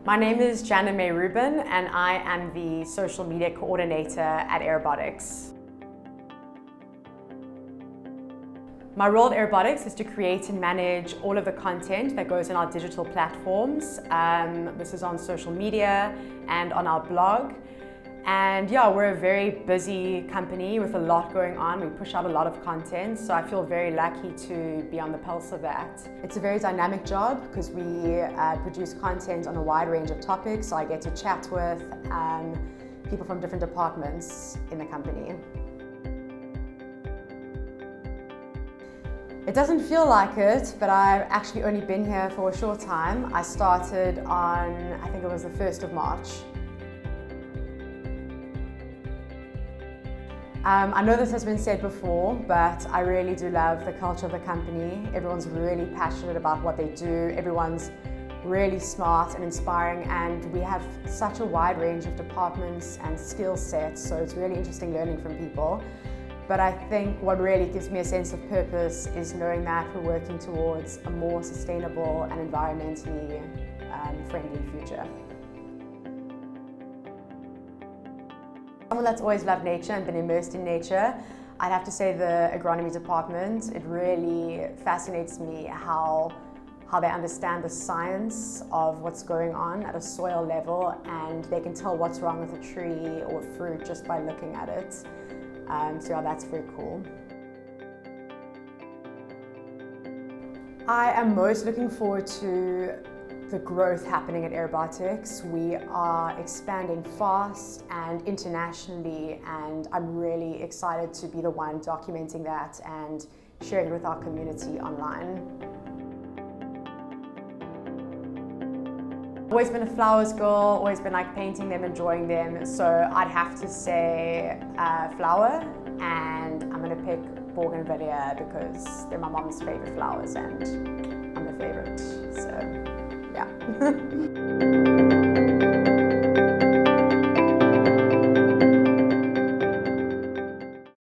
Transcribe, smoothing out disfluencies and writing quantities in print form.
My name is Janna Mae Rubin and I am the social media coordinator at Aerobotics. My role at Aerobotics is to create and manage all of the content that goes on our digital platforms. This is on social media and on our blog. And yeah, we're a very busy company with a lot going on. We push out a lot of content, so I feel very lucky to be on the pulse of that. It's a very dynamic job because we produce content on a wide range of topics, so I get to chat with people from different departments in the company. It doesn't feel like it, but I've actually only been here for a short time. I started on, I think it was the 1st of March. I know this has been said before, but I really do love the culture of the company. Everyone's really passionate about what they do. Everyone's really smart and inspiring, and we have such a wide range of departments and skill sets, so it's really interesting learning from people. But I think what really gives me a sense of purpose is knowing that we're working towards a more sustainable and environmentally friendly future. Someone that's always loved nature and been immersed in nature, I'd have to say the agronomy department. It really fascinates me how they understand the science of what's going on at a soil level, and they can tell what's wrong with a tree or a fruit just by looking at it. So yeah, that's very cool. I am most looking forward to the growth happening at Aerobotics. We are expanding fast and internationally, and I'm really excited to be the one documenting that and sharing it with our community online. I've always been a flowers girl, always been like painting them, enjoying them, so I'd have to say flower, and I'm gonna pick bougainvillea because they're my mom's favorite flowers and I'm the favorite, so yeah.